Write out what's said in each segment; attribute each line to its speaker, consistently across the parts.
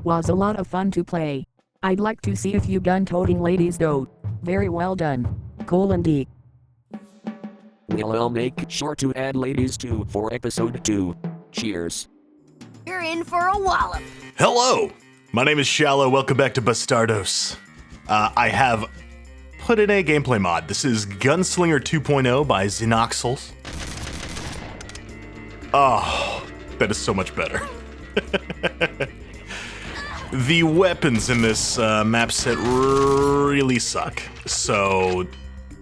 Speaker 1: Was a lot of fun to play. I'd like to see if you gun-toting ladies do. Very well done. D.
Speaker 2: We'll make sure to add ladies too for episode 2. Cheers.
Speaker 3: You're in for a wallop.
Speaker 4: Hello! My name is Shallow. Welcome back to Bastardos. I have put in a gameplay mod. This is Gunslinger 2.0 by Xenoxels. Oh, that is so much better. The weapons in this map set really suck, so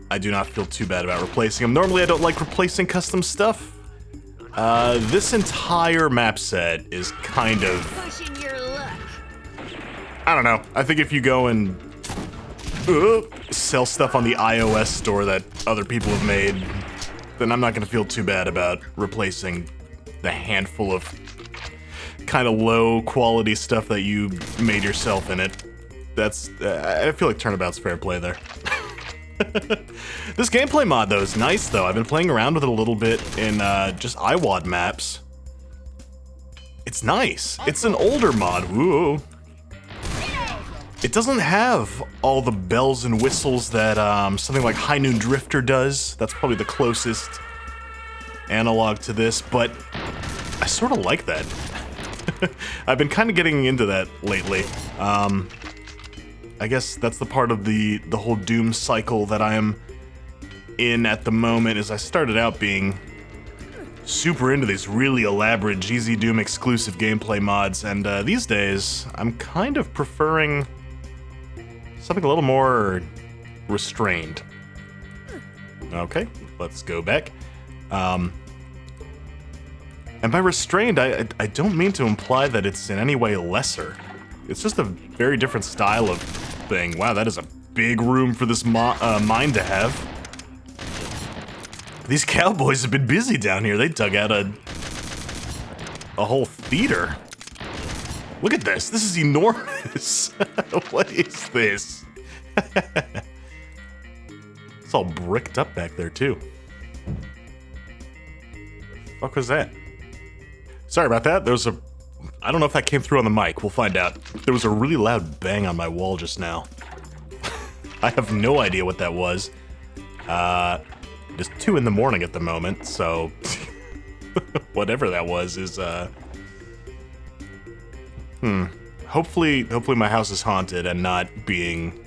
Speaker 4: I do not feel too bad about replacing them. Normally I don't like replacing custom stuff. This entire map set is kind of...
Speaker 3: Pushing your luck.
Speaker 4: I don't know. I think if you go and sell stuff on the iOS store that other people have made, then I'm not going to feel too bad about replacing the handful of kind of low quality stuff that you made yourself in it. That's, I feel like Turnabout's fair play there. This gameplay mod though is nice though. I've been playing around with it a little bit in just iWAD maps. It's nice. It's an older mod. Woo. It doesn't have all the bells and whistles that something like High Noon Drifter does. That's probably the closest analog to this, but I sort of like that. I've been kind of getting into that lately. I guess that's the part of the whole Doom cycle that I am in at the moment, is I started out being super into these really elaborate GZ Doom exclusive gameplay mods, and these days I'm kind of preferring something a little more restrained. Okay, let's go back. And by restrained, I don't mean to imply that it's in any way lesser. It's just a very different style of thing. Wow, that is a big room for this mine to have. These cowboys have been busy down here. They dug out a whole theater. Look at this. This is enormous. What is this? It's all bricked up back there, too. The fuck was that? Sorry about that. There was a... I don't know if that came through on the mic. We'll find out. There was a really loud bang on my wall just now. I have no idea what that was. It's 2 in the morning at the moment, so... whatever that was is, Hopefully my house is haunted and not being,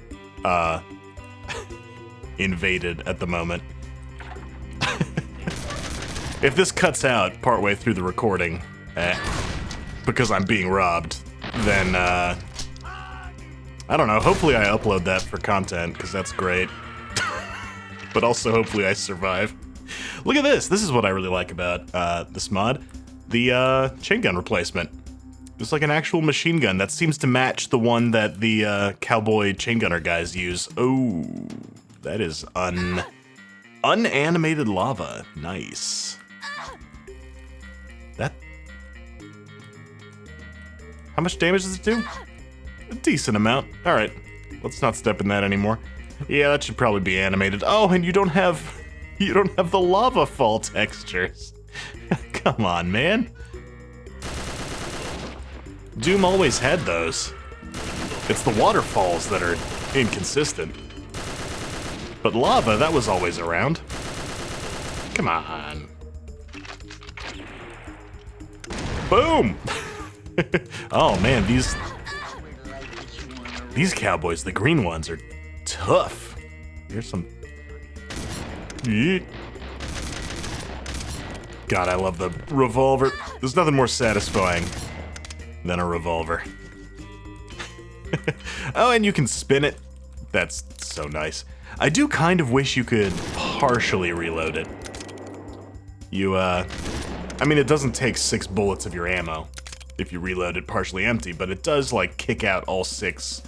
Speaker 4: invaded at the moment. If this cuts out partway through the recording, because I'm being robbed, then, I don't know, hopefully I upload that for content, because that's great. But also hopefully I survive. Look at this! This is what I really like about, this mod. The, chain gun replacement. It's like an actual machine gun that seems to match the one that the, cowboy chain gunner guys use. Oh, that is unanimated lava. Nice. That... How much damage does it do? A decent amount. Alright, let's not step in that anymore. Yeah, that should probably be animated. Oh, and you don't have the lava fall textures. Come on, man. Doom always had those. It's the waterfalls that are inconsistent. But lava, that was always around. Come on. Boom! Oh man, these cowboys, the green ones, are tough. Here's some... Yeet. God, I love the revolver. There's nothing more satisfying than a revolver. Oh, and you can spin it. That's so nice. I do kind of wish you could partially reload it. You, I mean, it doesn't take 6 bullets of your ammo if you reload it partially empty, but it does, like, kick out all 6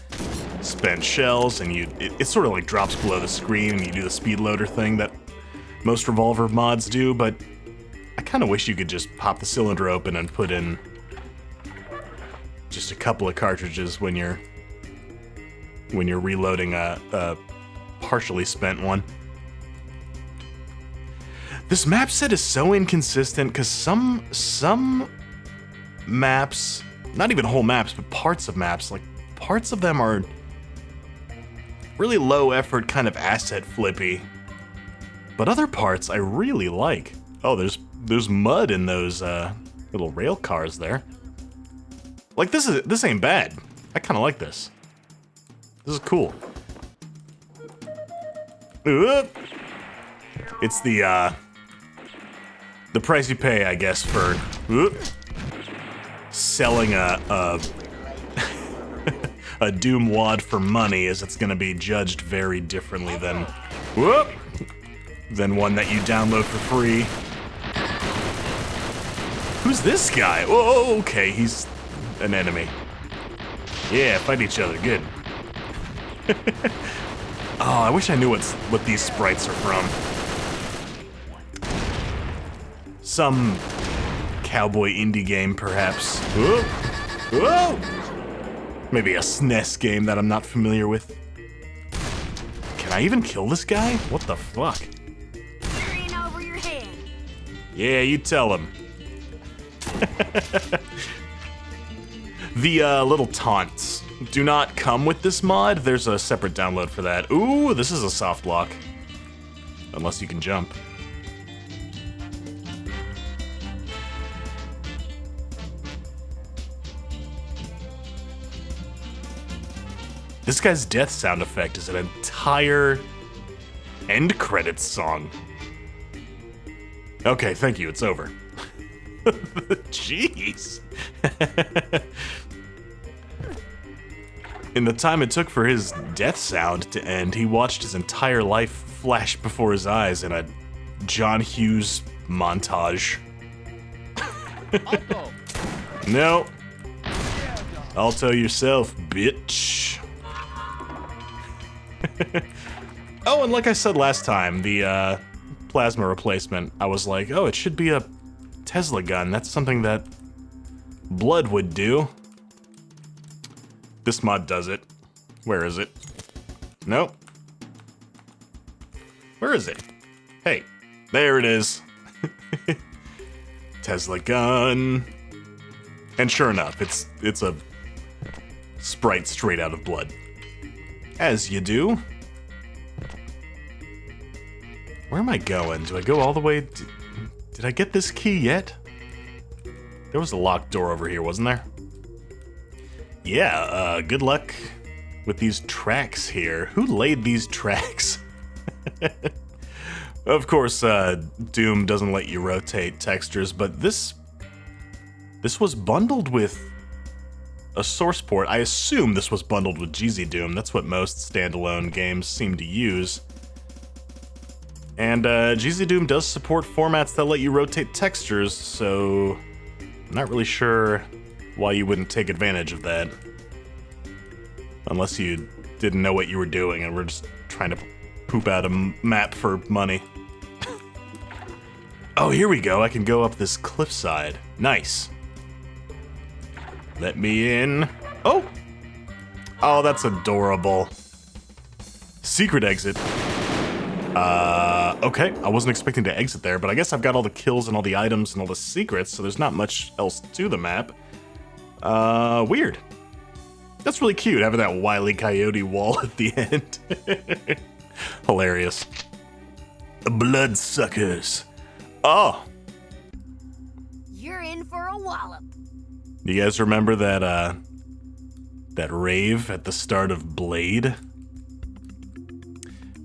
Speaker 4: spent shells, and it sort of, like, drops below the screen, and you do the speed loader thing that most revolver mods do, but I kind of wish you could just pop the cylinder open and put in just a couple of cartridges when you're reloading a partially spent one. This map set is so inconsistent because some maps not even whole maps, but parts of maps. Like, parts of them are really low effort, kind of asset flippy. But other parts I really like. Oh, there's mud in those little rail cars there. Like, this ain't bad. I kind of like this. This is cool. It's the price you pay, I guess, for selling a a Doom wad for money, is it's gonna be judged very differently than one that you download for free. Who's this guy? Oh, okay, he's an enemy. Yeah, fight each other, good. Oh, I wish I knew what these sprites are from. Some cowboy indie game, perhaps. Whoa! Whoa! Maybe a SNES game that I'm not familiar with. Can I even kill this guy? What the fuck?
Speaker 3: You're in over your head.
Speaker 4: Yeah, you tell him. The little taunts do not come with this mod. There's a separate download for that. Ooh, this is a soft lock. Unless you can jump. This guy's death sound effect is an entire end credits song. Okay, thank you, it's over. Jeez. In the time it took for his death sound to end, he watched his entire life flash before his eyes in a John Hughes montage. No. Alto yourself, bitch. Oh, and like I said last time, the plasma replacement, I was like, oh, it should be a Tesla gun. That's something that Blood would do. This mod does it. Where is it? Nope. Where is it? Hey, there it is. Tesla gun. And sure enough, it's a sprite straight out of Blood. As you do. Where am I going? Do I go all the way? Did I get this key yet? There was a locked door over here, wasn't there? Yeah, good luck with these tracks here. Who laid these tracks? Of course, Doom doesn't let you rotate textures, but this was bundled with a source port. I assume this was bundled with GZ Doom. That's what most standalone games seem to use. And GZ Doom does support formats that let you rotate textures, so I'm not really sure why you wouldn't take advantage of that. Unless you didn't know what you were doing and were just trying to poop out a map for money. Oh, here we go. I can go up this cliffside. Nice. Let me in. Oh! Oh, that's adorable. Secret exit. Okay. I wasn't expecting to exit there, but I guess I've got all the kills and all the items and all the secrets, so there's not much else to the map. Weird. That's really cute, having that Wile E. Coyote wall at the end. Hilarious. Bloodsuckers. Oh.
Speaker 3: You're in for a wallop.
Speaker 4: You guys remember that, that rave at the start of Blade?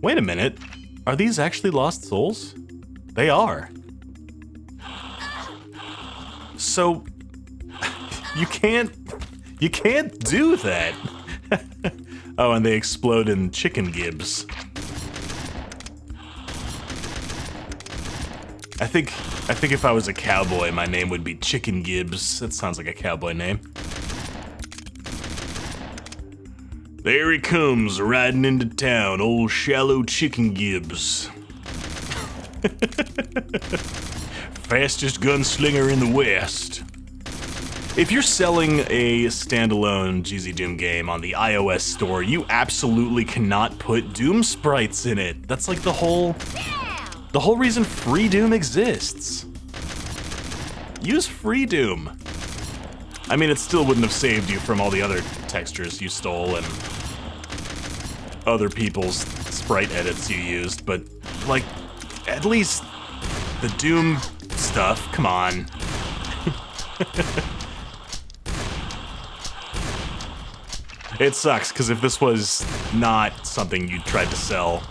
Speaker 4: Wait a minute. Are these actually lost souls? They are. So, you can't do that. Oh, and they explode in chicken gibs. I think if I was a cowboy, my name would be Chicken Gibbs. That sounds like a cowboy name. There he comes, riding into town, old shallow Chicken Gibbs. Fastest gunslinger in the West. If you're selling a standalone GZ Doom game on the iOS store, you absolutely cannot put Doom sprites in it. That's like the whole reason Free Doom exists. Use Free Doom. I mean, it still wouldn't have saved you from all the other textures you stole and other people's sprite edits you used, but, like, at least the Doom stuff, come on. It sucks, because if this was not something you tried to sell,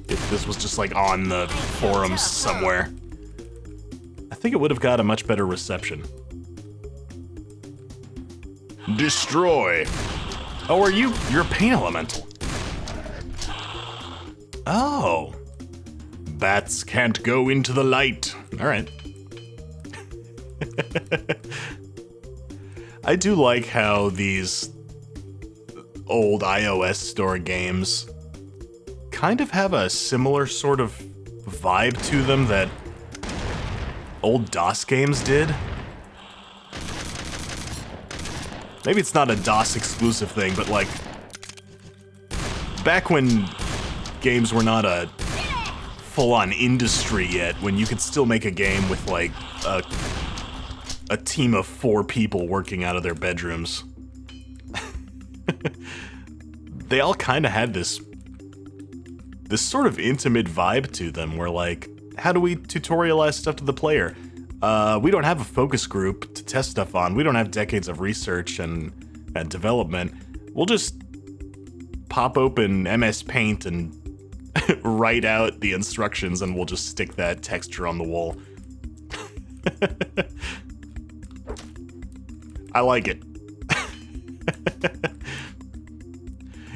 Speaker 4: if this was just, like, on the forums somewhere, I think it would have got a much better reception. Destroy. Oh, are you? You're a pain elemental. Oh. Bats can't go into the light. All right. I do like how these old iOS store games kind of have a similar sort of vibe to them that old DOS games did. Maybe it's not a DOS exclusive thing, but like back when games were not a full-on industry yet, when you could still make a game with like a team of 4 people working out of their bedrooms. They all kind of had this sort of intimate vibe to them where like, how do we tutorialize stuff to the player? We don't have a focus group to test stuff on. We don't have decades of research and development. We'll just pop open MS Paint and write out the instructions and we'll just stick that texture on the wall. I like it.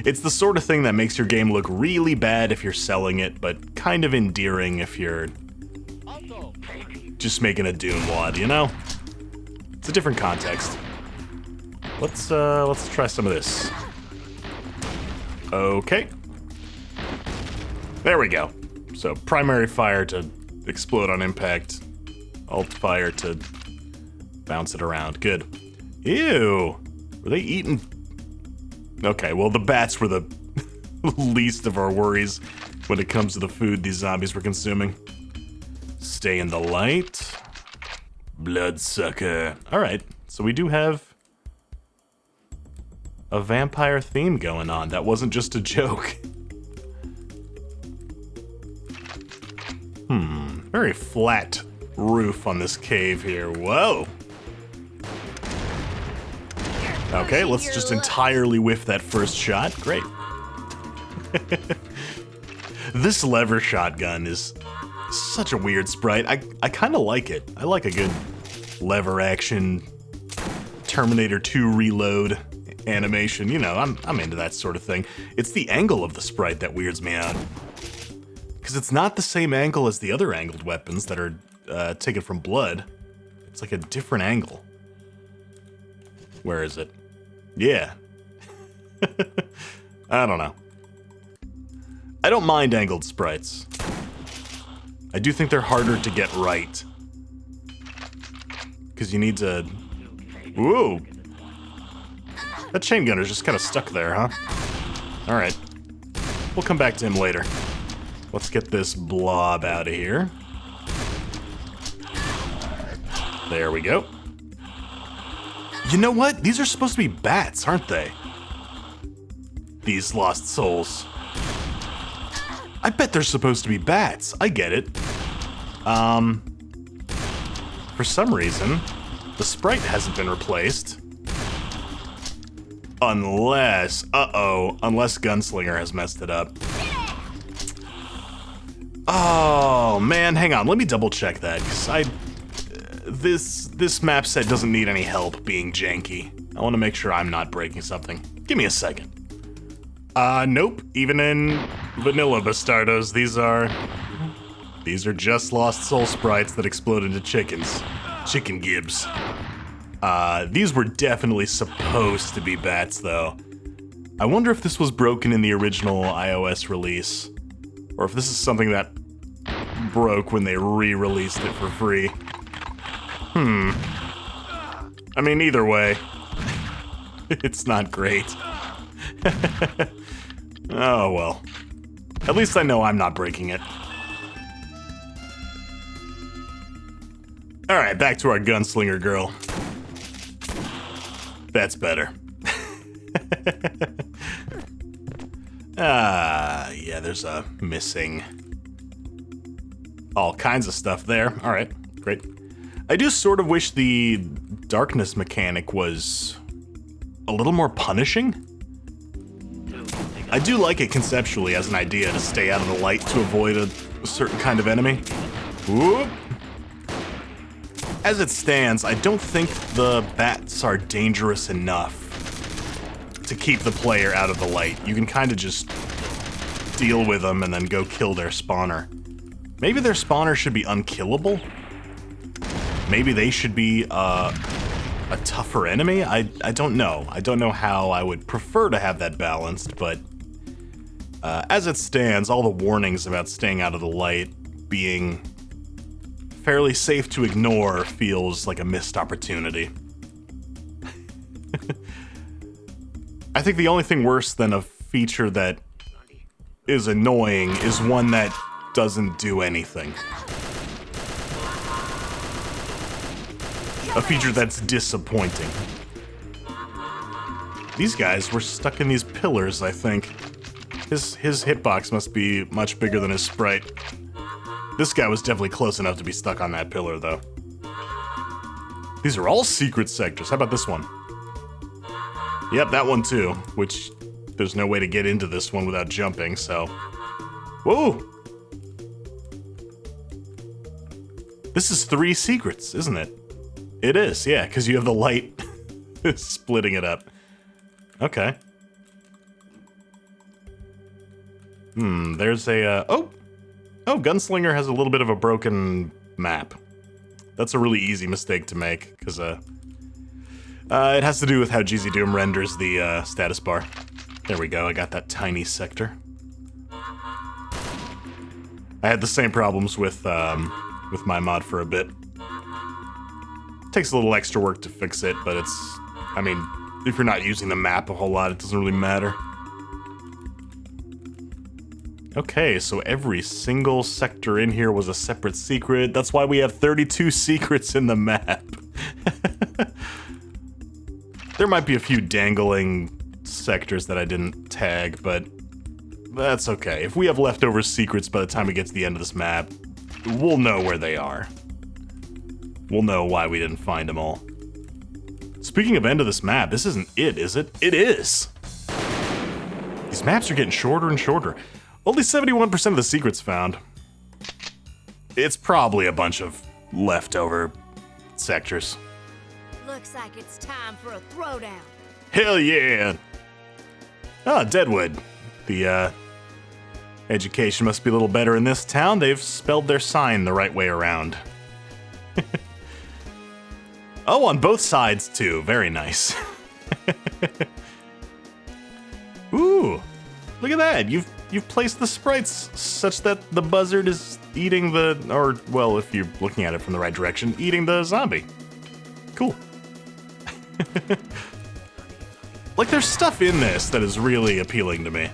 Speaker 4: It's the sort of thing that makes your game look really bad if you're selling it, but kind of endearing if you're just making a Doom wad, you know? It's a different context. Let's try some of this. Okay. There we go. So primary fire to explode on impact, alt fire to bounce it around. Good. Ew. Were they eating? Okay, well the bats were the least of our worries when it comes to the food these zombies were consuming. Stay in the light. Bloodsucker. Alright, so we do have a vampire theme going on. That wasn't just a joke. Very flat roof on this cave here. Whoa. Okay, let's just entirely whiff that first shot. Great. This lever shotgun is such a weird sprite. I kind of like it. I like a good lever action Terminator 2 reload animation. You know, I'm into that sort of thing. It's the angle of the sprite that weirds me out. Because it's not the same angle as the other angled weapons that are taken from Blood. It's like a different angle. Where is it? Yeah. I don't know. I don't mind angled sprites. I do think they're harder to get right. Because you need to... Ooh! That chain gunner's just kind of stuck there, huh? Alright. We'll come back to him later. Let's get this blob out of here. There we go. You know what? These are supposed to be bats, aren't they? These lost souls. I bet they're supposed to be bats. I get it. For some reason, the sprite hasn't been replaced. Unless, unless Gunslinger has messed it up. Oh, man, hang on. Let me double check that, because this map set doesn't need any help being janky. I want to make sure I'm not breaking something. Give me a second. Nope. Even in vanilla Bastardos, these are just lost soul sprites that explode into chickens. Chicken gibs. These were definitely supposed to be bats, though. I wonder if this was broken in the original iOS release, or if this is something that broke when they re-released it for free. I mean, either way, it's not great. Oh, well. At least I know I'm not breaking it. Alright, back to our Gunslinger girl. That's better. Yeah, there's a missing all kinds of stuff there. All right, great. I do sort of wish the darkness mechanic was a little more punishing. I do like it conceptually as an idea to stay out of the light to avoid a certain kind of enemy. Whoop. As it stands, I don't think the bats are dangerous enough to keep the player out of the light. You can kind of just deal with them and then go kill their spawner. Maybe their spawner should be unkillable? Maybe they should be a tougher enemy? I don't know. I don't know how I would prefer to have that balanced, but as it stands, all the warnings about staying out of the light being fairly safe to ignore feels like a missed opportunity. I think the only thing worse than a feature that is annoying is one that doesn't do anything. A feature that's disappointing. These guys were stuck in these pillars, I think. His hitbox must be much bigger than his sprite. This guy was definitely close enough to be stuck on that pillar, though. These are all secret sectors. How about this one? Yep, that one too, which there's no way to get into this one without jumping, so... Whoa! This is 3 secrets, isn't it? It is, yeah, because you have the light splitting it up. Okay. There's a, oh, Gunslinger has a little bit of a broken map. That's a really easy mistake to make, because, it has to do with how GZ Doom renders the, status bar. There we go, I got that tiny sector. I had the same problems with my mod for a bit. Takes a little extra work to fix it, but it's, I mean, if you're not using the map a whole lot, it doesn't really matter. Okay, so every single sector in here was a separate secret. That's why we have 32 secrets in the map. There might be a few dangling sectors that I didn't tag, but that's okay. If we have leftover secrets by the time we get to the end of this map, we'll know where they are. We'll know why we didn't find them all. Speaking of end of this map, this isn't it, is it? It is! These maps are getting shorter and shorter. Only 71% of the secrets found. It's probably a bunch of leftover sectors.
Speaker 3: Looks like it's time for a throwdown.
Speaker 4: Hell yeah! Ah, Deadwood. The, education must be a little better in this town. They've spelled their sign the right way around. Oh, on both sides, too. Very nice. Ooh, look at that. You've placed the sprites such that the buzzard is eating the, or, well, if you're looking at it from the right direction, eating the zombie. Cool. Like, there's stuff in this that is really appealing to me.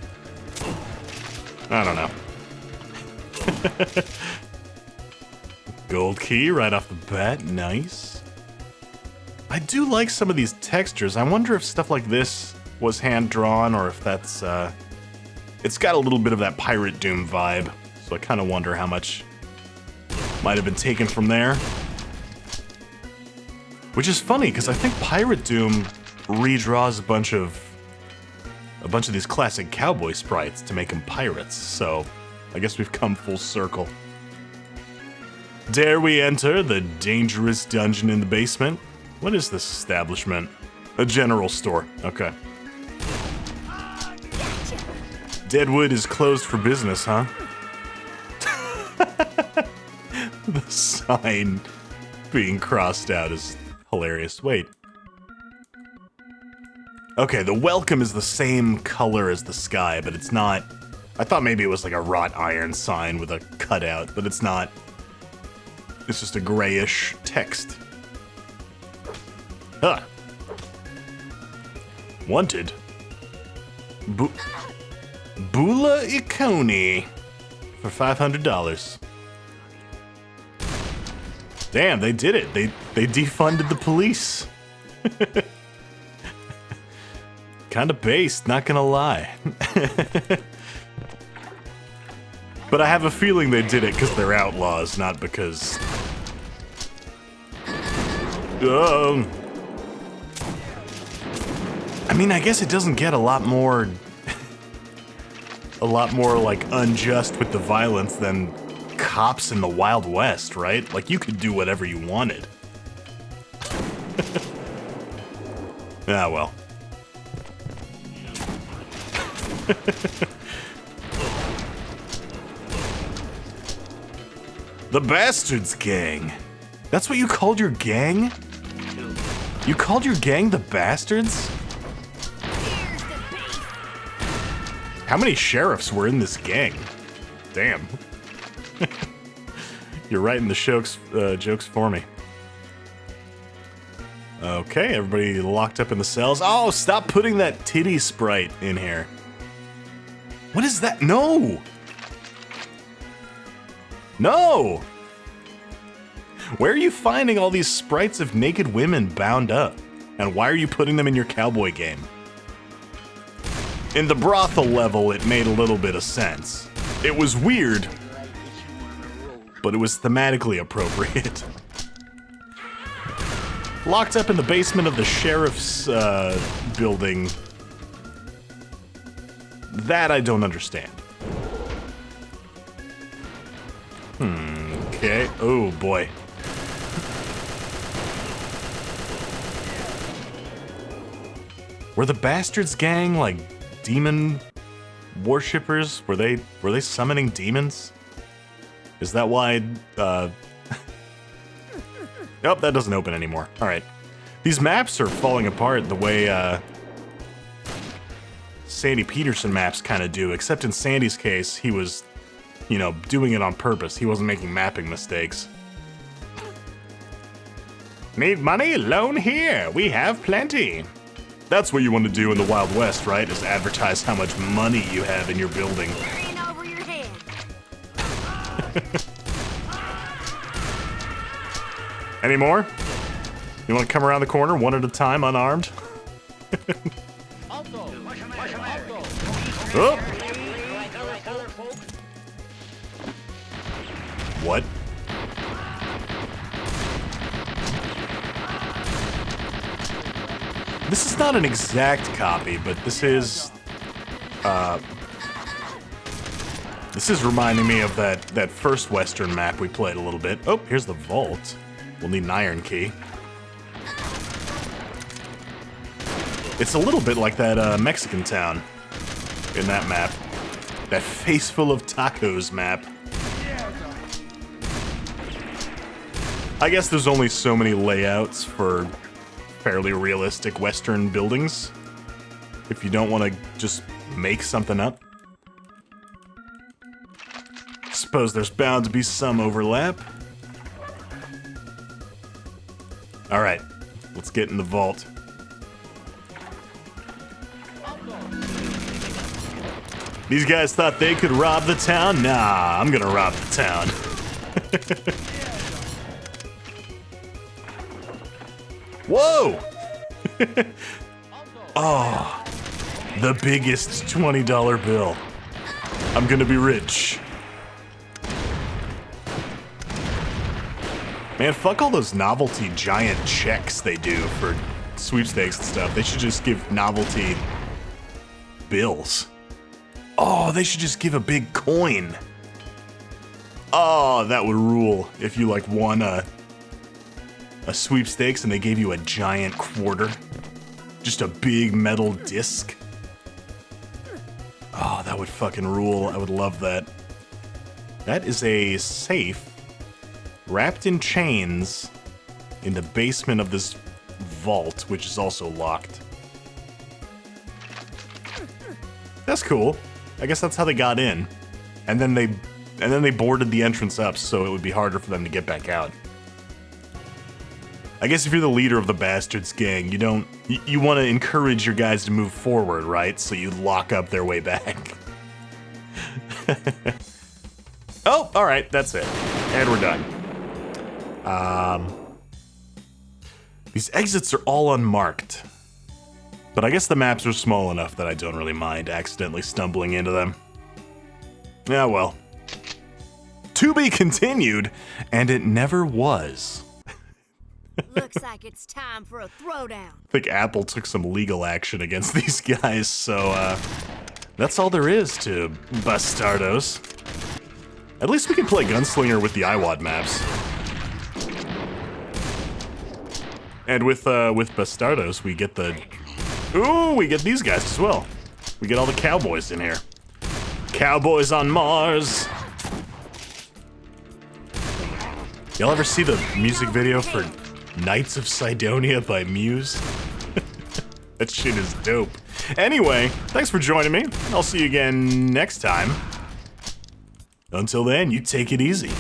Speaker 4: I don't know. Gold key right off the bat, nice. I do like some of these textures. I wonder if stuff like this was hand-drawn or if that's, it's got a little bit of that Pirate Doom vibe, so I kind of wonder how much might have been taken from there. Which is funny, because I think Pirate Doom redraws a bunch of these classic cowboy sprites to make them pirates, so I guess we've come full circle. Dare we enter the dangerous dungeon in the basement? What is this establishment? A general store. Okay. Deadwood is closed for business, huh? The sign being crossed out is hilarious. Wait. Okay, the welcome is the same color as the sky, but it's not. I thought maybe it was like a wrought iron sign with a cutout, but it's not. It's just a grayish text. Huh. Wanted. Bula Ikoni for $500. Damn, they did it. They defunded the police. Kind of based, not gonna lie. But I have a feeling they did it because they're outlaws, not because... I mean, I guess it doesn't get a lot more... a lot more, like, unjust with the violence than cops in the Wild West, right? Like, you could do whatever you wanted. Ah, well. The Bastards gang. That's what you called your gang? You called your gang the Bastards? How many sheriffs were in this gang? Damn. You're writing the jokes for me. Okay, everybody locked up in the cells. Oh, stop putting that titty sprite in here. What is that? No! No! Where are you finding all these sprites of naked women bound up? And why are you putting them in your cowboy game? In the brothel level, it made a little bit of sense. It was weird, but it was thematically appropriate. Locked up in the basement of the sheriff's building. That I don't understand. Okay. Oh boy. Were the Bastards gang like demon worshippers? Were they summoning demons? Is that why Nope, that doesn't open anymore. Alright. These maps are falling apart the way Sandy Peterson maps kind of do, except in Sandy's case, he was, you know, doing it on purpose. He wasn't making mapping mistakes. Need money? Loan here. We have plenty. That's what you want to do in the Wild West, right? Is advertise how much money you have in your building.
Speaker 3: You're in over your head.
Speaker 4: Any more? You want to come around the corner one at a time, unarmed? Oh. What? This is not an exact copy, but this is reminding me of that first Western map we played a little bit. Oh, here's the vault. We'll need an iron key. It's a little bit like that Mexican town in that map. That face full of tacos map. I guess there's only so many layouts for fairly realistic Western buildings. If you don't want to just make something up. Suppose there's bound to be some overlap. Alright, let's get in the vault. These guys thought they could rob the town? Nah, I'm gonna rob the town. Whoa! Oh, the biggest $20 bill. I'm gonna be rich. Man, fuck all those novelty giant checks they do for sweepstakes and stuff. They should just give novelty bills. Oh, they should just give a big coin. Oh, that would rule if you like won a sweepstakes and they gave you a giant quarter. Just a big metal disc. Oh, that would fucking rule. I would love that. That is a safe wrapped in chains in the basement of this vault, which is also locked. That's cool. I guess that's how they got in. And then they boarded the entrance up so it would be harder for them to get back out. I guess if you're the leader of the Bastards gang, you want to encourage your guys to move forward, right? So you lock up their way back. Oh, all right, that's it. And we're done. These exits are all unmarked. But I guess the maps are small enough that I don't really mind accidentally stumbling into them. Yeah, well. To be continued, and it never was.
Speaker 3: Looks like it's time for a throwdown.
Speaker 4: I think Apple took some legal action against these guys, so that's all there is to Bastardos. At least we can play Gunslinger with the IWAD maps. And with Bastardos, we get we get these guys as well. We get all the cowboys in here. Cowboys on Mars. Y'all ever see the music video for Knights of Sidonia by Muse? That shit is dope. Anyway, thanks for joining me. I'll see you again next time. Until then, you take it easy.